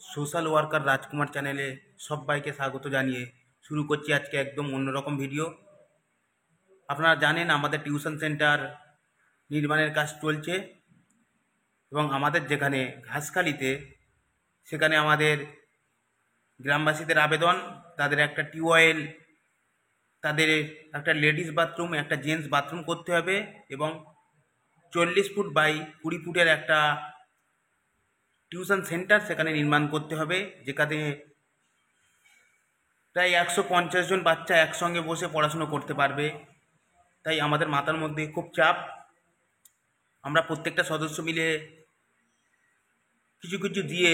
Social worker রাজকুমার চ্যানেলে সবাইকে স্বাগত জানিয়ে শুরু করছি আজকে একদম অন্যরকম ভিডিও। আপনারা জানেন আমাদের টিউশন সেন্টার নির্মাণের কাজ চলছে এবং আমাদের যেখানে ঘাসখালিতে সেখানে আমাদের গ্রামবাসীদের আবেদন, তাদের একটা টিউবওয়েল, তাদের একটা লেডিস বাথরুম, একটা জেন্টস বাথরুম করতে হবে এবং 40 ফুট বাই 20 ফুটের একটা টিউশন সেন্টার সেখানে নির্মাণ করতে হবে, যেখানে প্রায় 150 জন বাচ্চা একসঙ্গে বসে পড়াশুনো করতে পারবে। তাই আমাদের মাথার মধ্যে খুব চাপ। আমরা প্রত্যেকটা সদস্য মিলে কিছু কিছু দিয়ে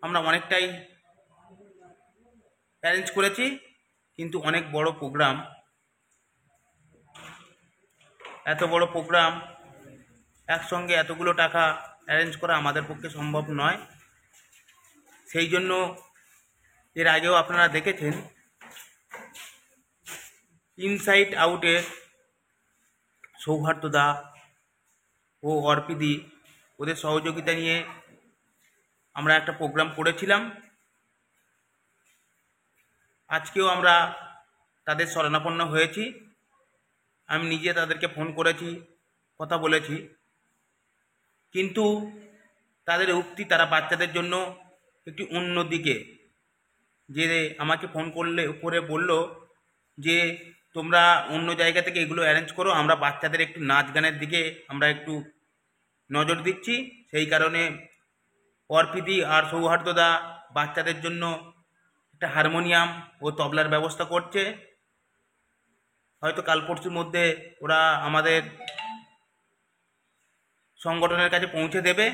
আমরা অনেকটাই অ্যারেঞ্জ করেছি, কিন্তু অনেক বড় প্রোগ্রাম, এত বড় প্রোগ্রাম একসঙ্গে এতগুলো টাকা অ্যারেঞ্জ করা আমাদের পক্ষে সম্ভব নয়। সেই জন্য এর আগেও আপনারা দেখেছেন ইনসাইড আউটের সৌহার্দ্যদা ও অর্পিদি, ওদের সহযোগিতা নিয়ে আমরা একটা প্রোগ্রাম করেছিলাম। আজকেও আমরা তাদের শরণাপন্ন হয়েছি। আমি নিজে তাদেরকে ফোন করেছি, কথা বলেছি, কিন্তু তাদের উক্তি তারা বাচ্চাদের জন্য একটি অন্যদিকে, যে আমাকে ফোন করে বলল যে তোমরা অন্য জায়গা থেকে এগুলো অ্যারেঞ্জ করো, আমরা বাচ্চাদের একটু নাচ গানের দিকে আমরা একটু নজর দিচ্ছি। সেই কারণে অর্পিদি আর সৌহার্দ্যদা বাচ্চাদের জন্য একটা হারমোনিয়াম ও তবলার ব্যবস্থা করছে। হয়তো কাল পরশুর মধ্যে ওরা আমাদের সংগঠনের কাছে পৌঁছে দেবে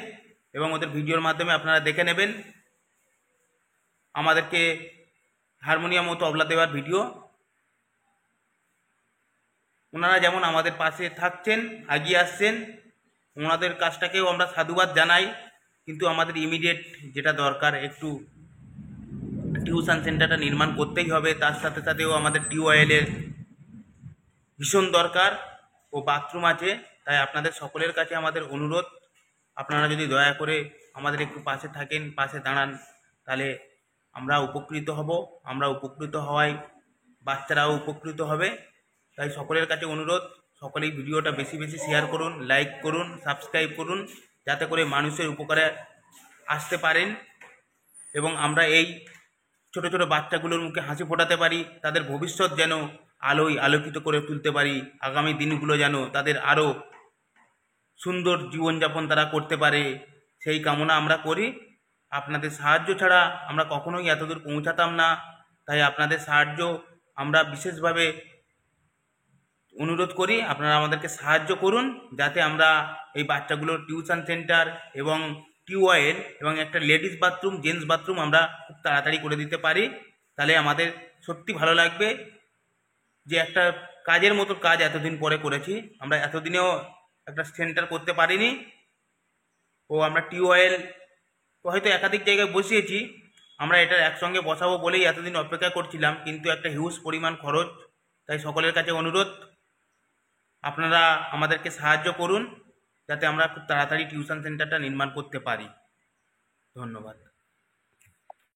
এবং ওদের ভিডিওর মাধ্যমে আপনারা দেখে নেবেন আমাদেরকে হারমোনিয়াম ও তবলা দেওয়ার ভিডিও। ওনারা যেমন আমাদের পাশে থাকছেন, এগিয়ে আসছেন, ওনাদের কাজটাকেও আমরা সাধুবাদ জানাই। কিন্তু আমাদের ইমিডিয়েট যেটা দরকার, একটু টিউশন সেন্টারটা নির্মাণ করতেই হবে। তার সাথে সাথেও আমাদের টিউবওয়েলের ভীষণ দরকার ও বাথরুম আছে। তাই আপনাদের সকলের কাছে আমাদের অনুরোধ, আপনারা যদি দয়া করে আমাদের একটু পাশে থাকেন, পাশে দাঁড়ান, তাহলে আমরা উপকৃত হব। আমরা উপকৃত হওয়ায় বাচ্চারাও উপকৃত হবে। তাই সকলের কাছে অনুরোধ, সকলেই ভিডিওটা বেশি বেশি শেয়ার করুন, লাইক করুন, সাবস্ক্রাইব করুন, যাতে করে মানুষের উপকারে আসতে পারেন এবং আমরা এই ছোট ছোট বাচ্চাগুলোর মুখে হাসি ফোটাতে পারি, তাদের ভবিষ্যৎ যেন আলোয় আলোকিত করে তুলতে পারি। আগামী দিনগুলো যেন তাদের আরও সুন্দর জীবনযাপন তারা করতে পারে, সেই কামনা আমরা করি। আপনাদের সাহায্য ছাড়া আমরা কখনোই এতদূর পৌঁছাতাম না। তাই আপনাদের সাহায্য আমরা বিশেষভাবে অনুরোধ করি, আপনারা আমাদেরকে সাহায্য করুন, যাতে আমরা এই বাচ্চাগুলোর টিউশন সেন্টার এবং টিউবওয়েল এবং একটা লেডিস বাথরুম, জেন্টস বাথরুম আমরা খুব তাড়াতাড়ি করে দিতে পারি। তাহলে আমাদের সত্যি ভালো লাগবে যে একটা কাজের মতো কাজ এতদিন পরে করেছি। আমরা এতদিনেও একটা সেন্টার করতে পারিনি, ও আমরা টিউবওয়েল হয়তো একাধিক জায়গায় বসিয়েছি। আমরা এটা একসঙ্গে বসাবো বলেই এতদিন অপেক্ষা করছিলাম, কিন্তু একটা হিউজ পরিমাণ খরচ। তাই সকলের কাছে অনুরোধ, আপনারা আমাদেরকে সাহায্য করুন, যাতে আমরা খুব তাড়াতাড়ি টিউশন সেন্টারটা নির্মাণ করতে পারি। ধন্যবাদ।